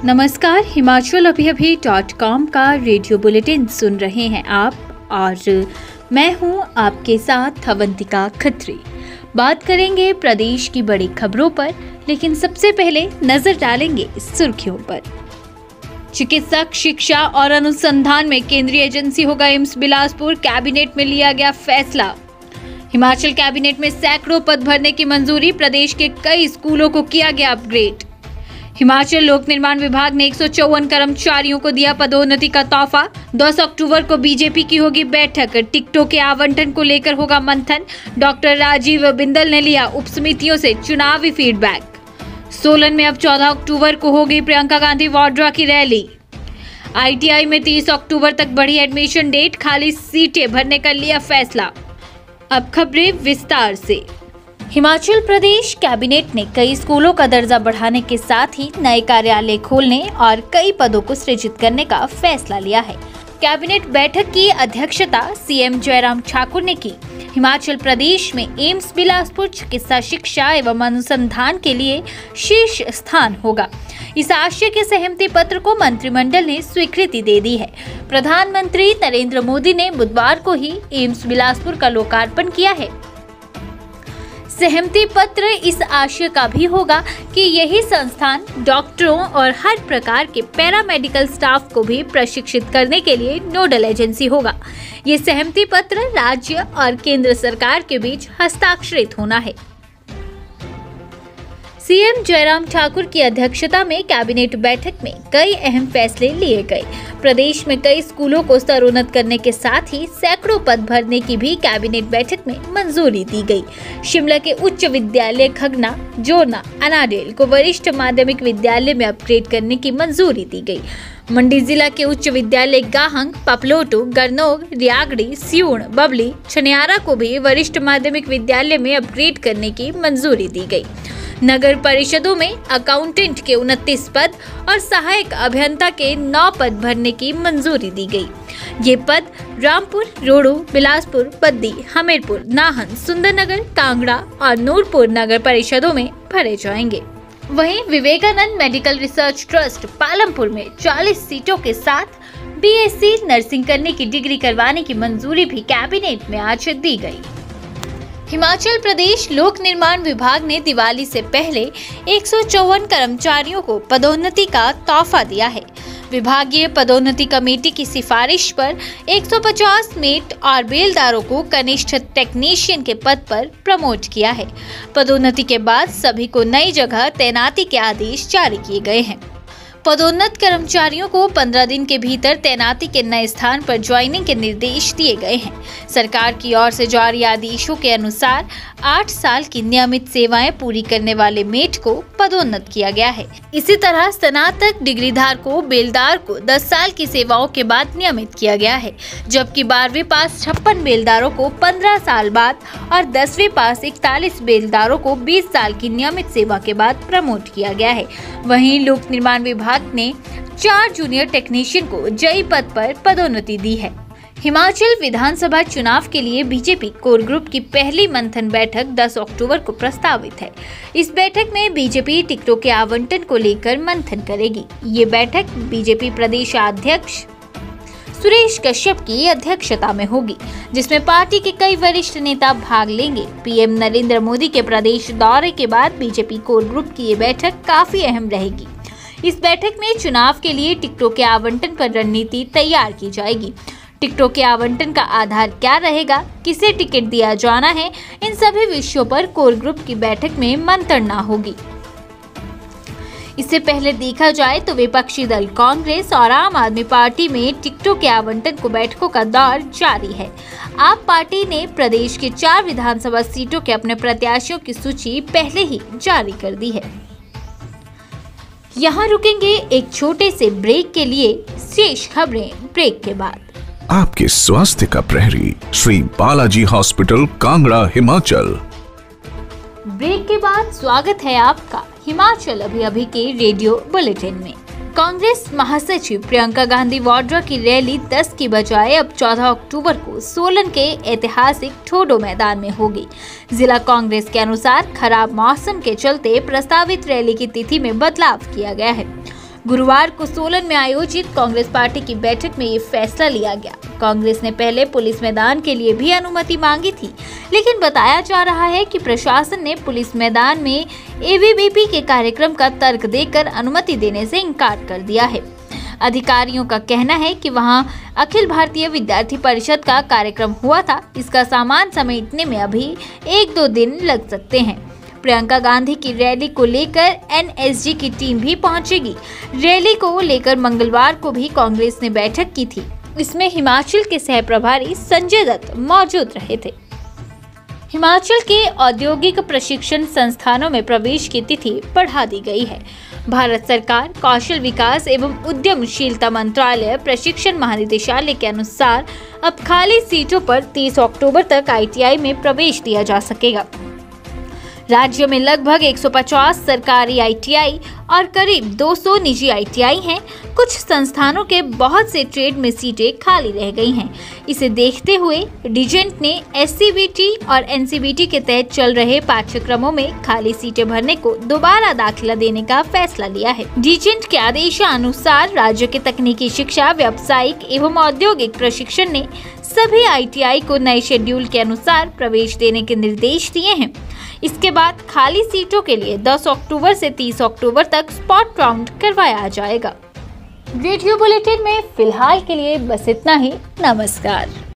नमस्कार, himachalavibhi.com का radio bulletin सुन रहे हैं आप और मैं हूं आपके साथ अवंतिका खत्री। बात करेंगे प्रदेश की बड़ी खबरों पर, लेकिन सबसे पहले नजर डालेंगे सुर्खियों पर। चिकित्सक शिक्षा और अनुसंधान में केंद्रीय एजेंसी होगा एम्स बिलासपुर, कैबिनेट में लिया गया फैसला। हिमाचल कैबिनेट में सैकड़ों पद भरने की मंजूरी, प्रदेश के कई स्कूलों को किया गया अपग्रेड। हिमाचल लोक निर्माण विभाग ने 154 कर्मचारियों को दिया पदोन्नति का तोहफा। 10 अक्टूबर को बीजेपी की होगी बैठक, टिकटों के आवंटन को लेकर होगा मंथन। डॉक्टर राजीव बिंदल ने लिया उपसमितियों से चुनावी फीडबैक। सोलन में अब 14 अक्टूबर को होगी प्रियंका गांधी वाड्रा की रैली। ITI में 30 अक्टूबर तक बढ़ी एडमिशन डेट, खाली सीटें भरने का लिया फैसला। अब खबरें विस्तार से। हिमाचल प्रदेश कैबिनेट ने कई स्कूलों का दर्जा बढ़ाने के साथ ही नए कार्यालय खोलने और कई पदों को सृजित करने का फैसला लिया है। कैबिनेट बैठक की अध्यक्षता CM जयराम ठाकुर ने की। हिमाचल प्रदेश में एम्स बिलासपुर चिकित्सा शिक्षा एवं अनुसंधान के लिए शीर्ष स्थान होगा। इस आशय के सहमति पत्र को मंत्रिमंडल ने स्वीकृति दे दी है। प्रधानमंत्री नरेंद्र मोदी ने बुधवार को ही एम्स बिलासपुर का लोकार्पण किया है। सहमति पत्र इस आशय का भी होगा कि यही संस्थान डॉक्टरों और हर प्रकार के पैरामेडिकल स्टाफ को भी प्रशिक्षित करने के लिए नोडल एजेंसी होगा। ये सहमति पत्र राज्य और केंद्र सरकार के बीच हस्ताक्षरित होना है। CM जयराम ठाकुर की अध्यक्षता में कैबिनेट बैठक में कई अहम फैसले लिए गए। प्रदेश में कई स्कूलों को स्तरोन्नत करने के साथ ही सैकड़ों पद भरने की भी कैबिनेट बैठक में मंजूरी दी गई। शिमला के उच्च विद्यालय खगना, जोरना, अनाडेल को वरिष्ठ माध्यमिक विद्यालय में अपग्रेड करने की मंजूरी दी गई। मंडी जिला के उच्च विद्यालय गाहंग, पपलोटू, गरनोग, रियागड़ी, सियूण, बबली, छनियारा को भी वरिष्ठ माध्यमिक विद्यालय में अपग्रेड करने की मंजूरी दी गई। नगर परिषदों में अकाउंटेंट के 29 पद और सहायक अभियंता के 9 पद भरने की मंजूरी दी गई। ये पद रामपुर, रोहडू, बिलासपुर, बद्दी, हमीरपुर, नाहन, सुंदरनगर, कांगड़ा और नूरपुर नगर परिषदों में भरे जाएंगे। वहीं Vivekananda medical research trust Palampur में 40 सीटों के साथ BSc नर्सिंग करने की डिग्री करवाने की मंजूरी भी कैबिनेट में आज दी गई। हिमाचल प्रदेश लोक निर्माण विभाग ने दिवाली से पहले 154 कर्मचारियों को पदोन्नति का तोहफा दिया है। विभागीय पदोन्नति कमेटी की सिफारिश पर 150 मेट और बेलदारों को कनिष्ठ टेक्नीशियन के पद पर प्रमोट किया है। पदोन्नति के बाद सभी को नई जगह तैनाती के आदेश जारी किए गए हैं। पदोन्नत कर्मचारियों को 15 दिन के भीतर तैनाती के नए स्थान पर ज्वाइनिंग के निर्देश दिए गए हैं। सरकार की ओर से जारी आदेशों के अनुसार 8 साल की नियमित सेवाएं पूरी करने वाले मेट को पदोन्नत किया गया है। इसी तरह स्नातक डिग्रीधार को बेलदार को 10 साल की सेवाओं के बाद नियमित किया गया है, जबकि 12वीं पास 56 बेलदारों को 15 साल बाद और 10वीं पास 41 बेलदारों को 20 साल की नियमित सेवा के बाद प्रमोट किया गया है। वहीं लोक निर्माण विभाग ने 4 जूनियर टेक्नीशियन को जई पद पर पदोन्नति दी है। हिमाचल विधानसभा चुनाव के लिए बीजेपी कोर ग्रुप की पहली मंथन बैठक 10 अक्टूबर को प्रस्तावित है। इस बैठक में बीजेपी टिकटों के आवंटन को लेकर मंथन करेगी। ये बैठक बीजेपी प्रदेश अध्यक्ष सुरेश कश्यप की अध्यक्षता में होगी, जिसमें पार्टी के कई वरिष्ठ नेता भाग लेंगे। PM नरेंद्र मोदी के प्रदेश दौरे के बाद बीजेपी कोर ग्रुप की ये बैठक काफी अहम रहेगी। इस बैठक में चुनाव के लिए टिकटों के आवंटन पर रणनीति तैयार की जाएगी। टिकटों के आवंटन का आधार क्या रहेगा, किसे टिकट दिया जाना है, इन सभी विषयों पर कोर ग्रुप की बैठक में मंत्रणा होगी। इससे पहले देखा जाए तो विपक्षी दल कांग्रेस और आम आदमी पार्टी में टिकटों के आवंटन को बैठकों का दौर जारी है। आप पार्टी ने प्रदेश के 4 विधानसभा सीटों के अपने प्रत्याशियों की सूची पहले ही जारी कर दी है। यहाँ रुकेंगे एक छोटे से ब्रेक के लिए, शेष खबरें ब्रेक के बाद। आपके स्वास्थ्य का प्रहरी श्री बालाजी हॉस्पिटल, कांगड़ा, हिमाचल। ब्रेक के बाद स्वागत है आपका हिमाचल अभी के रेडियो बुलेटिन में। कांग्रेस महासचिव प्रियंका गांधी वाड्रा की रैली 10 की बजाय अब 14 अक्टूबर को सोलन के ऐतिहासिक ठोडो मैदान में होगी। जिला कांग्रेस के अनुसार खराब मौसम के चलते प्रस्तावित रैली की तिथि में बदलाव किया गया है। गुरुवार को सोलन में आयोजित कांग्रेस पार्टी की बैठक में ये फैसला लिया गया। कांग्रेस ने पहले पुलिस मैदान के लिए भी अनुमति मांगी थी, लेकिन बताया जा रहा है कि प्रशासन ने पुलिस मैदान में एबीवीपी के कार्यक्रम का तर्क देकर अनुमति देने से इनकार कर दिया है। अधिकारियों का कहना है कि वहां अखिल भारतीय विद्यार्थी परिषद का कार्यक्रम हुआ था। इसका सामान समेटने में अभी 1-2 दिन लग सकते हैं। प्रियंका गांधी की रैली को लेकर एनएसजी की टीम भी पहुंचेगी। रैली को लेकर मंगलवार को भी कांग्रेस ने बैठक की थी। इसमें हिमाचल के सह प्रभारी संजय दत्त मौजूद रहे थे। हिमाचल के औद्योगिक प्रशिक्षण संस्थानों में प्रवेश की तिथि बढ़ा दी गई है। भारत सरकार कौशल विकास एवं उद्यमशीलता मंत्रालय प्रशिक्षण महानिदेशालय के अनुसार अब खाली सीटों पर 30 अक्टूबर तक आईटीआई में प्रवेश दिया जा सकेगा। राज्य में लगभग 150 सरकारी आईटीआई और करीब 200 निजी आईटीआई हैं। कुछ संस्थानों के बहुत से ट्रेड में सीटें खाली रह गई हैं। इसे देखते हुए डिजेंट ने एससीबीटी और एनसीबीटी के तहत चल रहे पाठ्यक्रमों में खाली सीटें भरने को दोबारा दाखिला देने का फैसला लिया है। डिजेंट के आदेशानुसार राज्य के तकनीकी शिक्षा, व्यावसायिक एवं औद्योगिक प्रशिक्षण ने सभी आईटीआई को नए शेड्यूल के अनुसार प्रवेश देने के निर्देश दिए हैं। इसके बाद खाली सीटों के लिए 10 अक्टूबर से 30 अक्टूबर तक स्पॉट राउंड करवाया जाएगा। रेडियो बुलेटिन में फिलहाल के लिए बस इतना ही। नमस्कार।